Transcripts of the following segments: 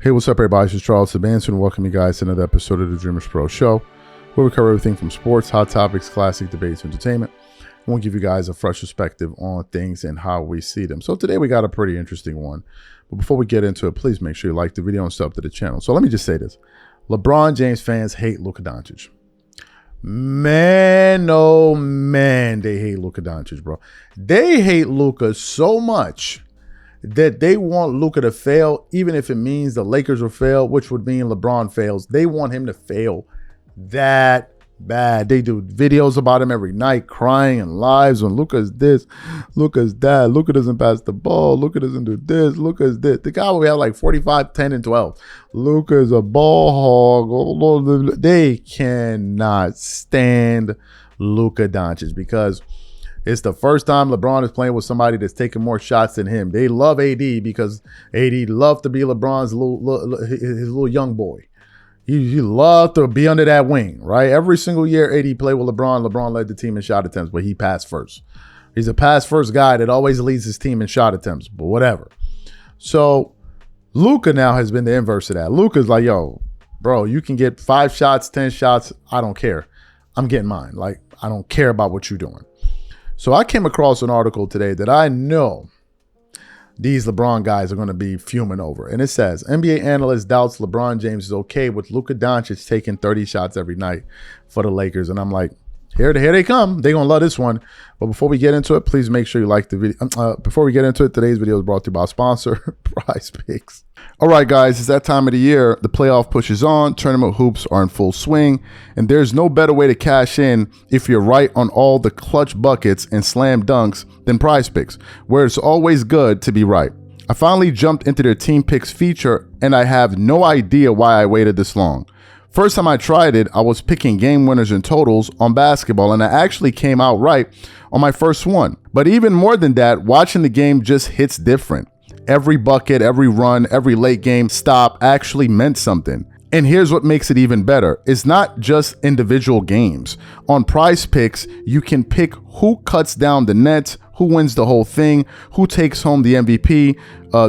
Hey, what's up, everybody? This is Charles Sebastian. Welcome you guys to another episode of the DREAMERSPRO show, where we cover everything from sports, hot topics, classic debates, entertainment. And we'll give you guys a fresh perspective on things and how we see them. So today we got a pretty interesting one. But before we get into it, please make sure you like the video and sub to the channel. So let me just say this. LeBron James fans hate Luka Doncic. Man, oh man, they hate Luka Doncic, bro. They hate Luka so much that they want Luka to fail, even if it means the Lakers will fail, which would mean LeBron fails. They want him to fail that bad. They do videos about him every night, crying and lives on Luka's this, Luka's that, Luka doesn't pass the ball, Luka doesn't do this, Luka's this. The guy will have like 45, 10, and 12. Luka's a ball hog. They cannot stand Luka Doncic because it's the first time LeBron is playing with somebody that's taking more shots than him. They love AD because AD loved to be LeBron's his little young boy. He loved to be under that wing, right? Every single year AD played with LeBron. LeBron led the team in shot attempts, but he passed first. He's a pass first guy that always leads his team in shot attempts, but whatever. So Luka now has been the inverse of that. Luka's like, yo, bro, you can get 5 shots, 10 shots. I don't care. I'm getting mine. Like, I don't care about what you're doing. So I came across an article today that I know these LeBron guys are going to be fuming over. And it says, NBA analyst doubts LeBron James is okay with Luka Doncic taking 30 shots every night for the Lakers. And I'm like, here they come. They're going to love this one. But before we get into it, please make sure you like the video. Before we get into it, today's video is brought to you by our sponsor, PrizePicks. All right, guys, it's that time of the year. The playoff push is on. Tournament hoops are in full swing. And there's no better way to cash in if you're right on all the clutch buckets and slam dunks than PrizePicks, where it's always good to be right. I finally jumped into their Team Picks feature, and I have no idea why I waited this long. First time I tried it, I was picking game winners and totals on basketball, and I actually came out right on my first one. But even more than that, watching the game just hits different. Every bucket, every run, every late game stop actually meant something. And here's what makes it even better. It's not just individual games. On PrizePicks, you can pick who cuts down the nets, who wins the whole thing, who takes home the MVP,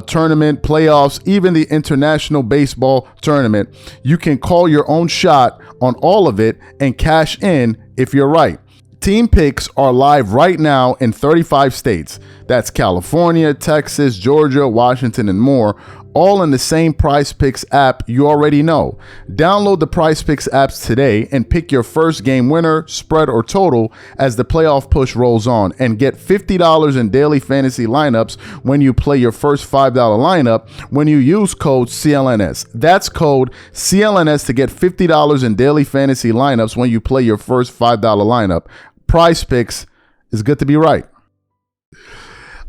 tournament, playoffs, even the international baseball tournament. You can call your own shot on all of it and cash in if you're right. Team Picks are live right now in 35 states. That's California, Texas, Georgia, Washington, and more, all in the same PrizePicks app you already know. Download the PrizePicks apps today and pick your first game winner, spread, or total as the playoff push rolls on, and get $50 in daily fantasy lineups when you play your first $5 lineup when you use code CLNS. That's code CLNS to get $50 in daily fantasy lineups when you play your first $5 lineup. PrizePicks is good to be right.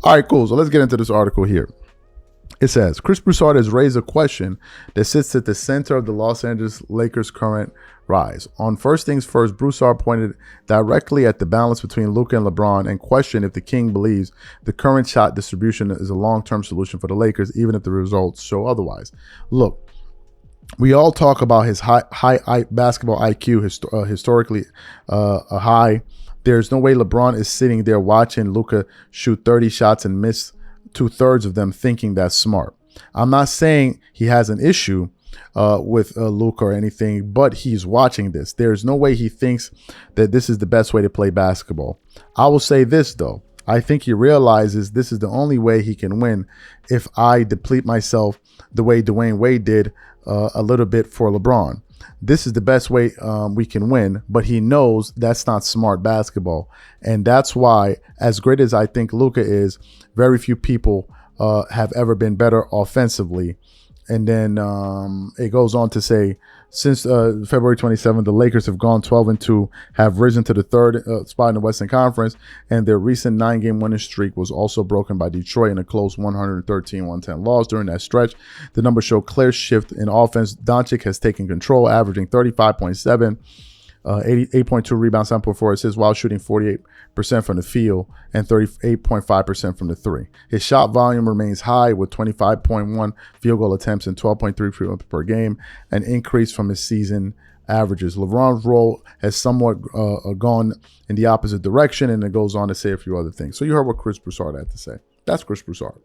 All right, cool. So let's get into this article here. It says, Chris Broussard has raised a question that sits at the center of the Los Angeles Lakers' current rise. On First Things First, Broussard pointed directly at the balance between Luka and LeBron and questioned if the King believes the current shot distribution is a long-term solution for the Lakers, even if the results show otherwise. Look, we all talk about his high basketball IQ, historically a high. There's no way LeBron is sitting there watching Luka shoot 30 shots and miss 2/3 of them thinking that's smart. I'm not saying he has an issue with Luka or anything, but he's watching this. There's no way he thinks that this is the best way to play basketball. I will say this, though. I think he realizes this is the only way he can win if I deplete myself the way Dwayne Wade did a little bit for LeBron. This is the best way we can win, but he knows that's not smart basketball. And that's why, as great as I think Luka is, very few people have ever been better offensively. And then it goes on to say, since February 27th, the Lakers have gone 12-2, have risen to the third spot in the Western Conference, and their recent 9-game winning streak was also broken by Detroit in a close 113-110 loss. During that stretch, the numbers show clear shift in offense. Doncic has taken control, averaging 35.7, 8.2 rebounds, 7.4 assists, while shooting 48% from the field and 38.5% from the three. His shot volume remains high with 25.1 field goal attempts and 12.3 free throws per game, an increase from his season averages. LeBron's role has somewhat gone in the opposite direction, and it goes on to say a few other things. So you heard what Chris Broussard had to say. That's Chris Broussard,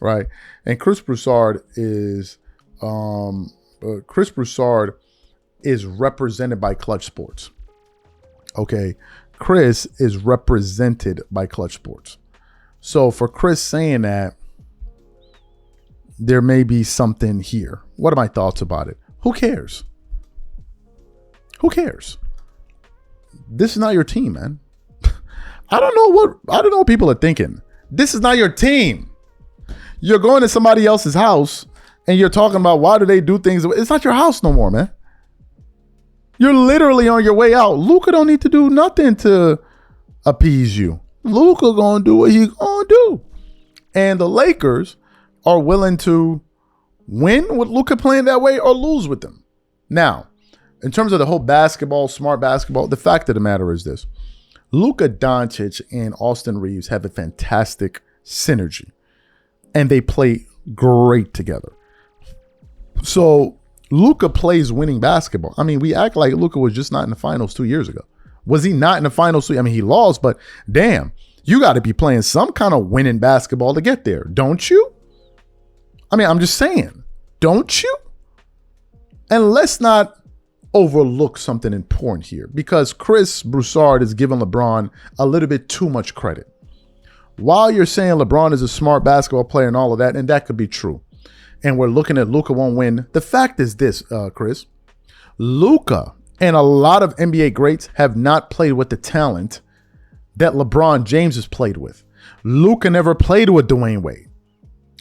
right? And Chris Broussard is Chris Broussard is represented by Clutch Sports. Okay. Chris is represented by Clutch Sports. So for Chris saying that, there may be something here. What are my thoughts about it? Who cares? Who cares? This is not your team, man. I don't know what people are thinking. This is not your team. You're going to somebody else's house and you're talking about why do they do things. It's not your house no more, man. You're literally on your way out. Luka don't need to do nothing to appease you. Luka gonna do what he gonna do. And the Lakers are willing to win with Luka playing that way or lose with them. Now, in terms of the whole basketball, smart basketball, the fact of the matter is this. Luka Doncic and Austin Reeves have a fantastic synergy. And they play great together. So Luka plays winning basketball. I mean, we act like Luka was just not in the finals 2 years ago. Was he not in the finals? I mean, he lost, but damn, you got to be playing some kind of winning basketball to get there, don't you? I mean, I'm just saying, don't you? And let's not overlook something important here, because Chris Broussard is giving LeBron a little bit too much credit. While you're saying LeBron is a smart basketball player and all of that, and that could be true, and we're looking at Luka won't win, the fact is this, Chris. Luka and a lot of NBA greats have not played with the talent that LeBron James has played with. Luka never played with Dwayne Wade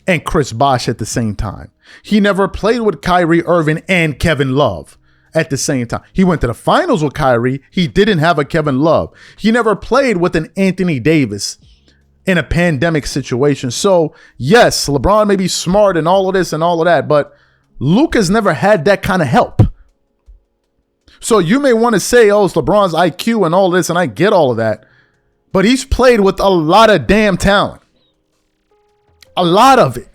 and Chris Bosh at the same time. He never played with Kyrie Irving and Kevin Love at the same time. He went to the finals with Kyrie. He didn't have a Kevin Love. He never played with an Anthony Davis in a pandemic situation. So yes, LeBron may be smart and all of this and all of that, but Luka's never had that kind of help. So you may want to say, oh, it's LeBron's IQ and all this, and I get all of that, but he's played with a lot of damn talent. A lot of it.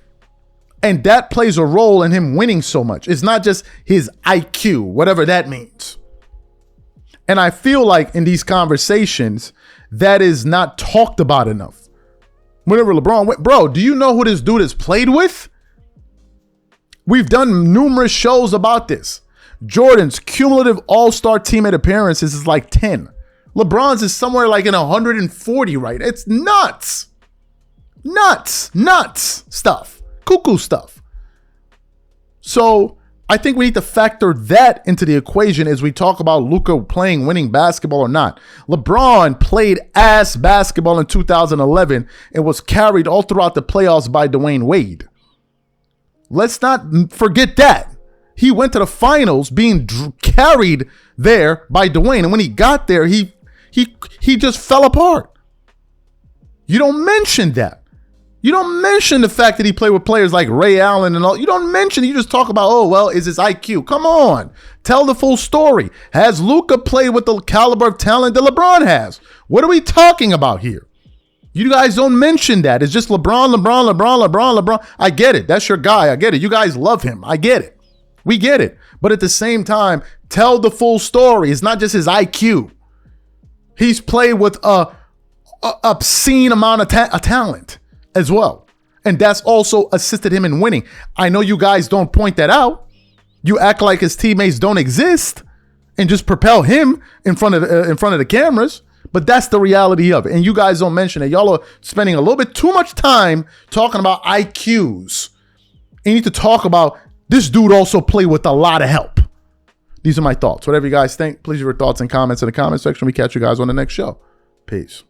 And that plays a role in him winning so much. It's not just his IQ, whatever that means. And I feel like in these conversations, that is not talked about enough. Whenever LeBron went, bro, do you know who this dude has played with? We've done numerous shows about this. Jordan's cumulative all-star teammate appearances is like 10. LeBron's is somewhere like in 140, right? It's nuts. Nuts stuff. Cuckoo stuff. So I think we need to factor that into the equation as we talk about Luka playing winning basketball or not. LeBron played ass basketball in 2011 and was carried all throughout the playoffs by Dwayne Wade. Let's not forget that. He went to the finals being carried there by Dwayne. And when he got there, he just fell apart. You don't mention that. You don't mention the fact that he played with players like Ray Allen and all. You don't mention it. You just talk about, oh, well, is his IQ. Come on. Tell the full story. Has Luka played with the caliber of talent that LeBron has? What are we talking about here? You guys don't mention that. It's just LeBron. I get it. That's your guy. I get it. You guys love him. I get it. We get it. But at the same time, tell the full story. It's not just his IQ. He's played with a obscene amount of talent as well. And that's also assisted him in winning. I know you guys don't point that out. You act like his teammates don't exist and just propel him in front of the cameras. But that's the reality of it. And you guys don't mention it. Y'all are spending a little bit too much time talking about IQs. You need to talk about this dude also played with a lot of help. These are my thoughts. Whatever you guys think, please leave your thoughts and comments in the comment section. We catch you guys on the next show. Peace.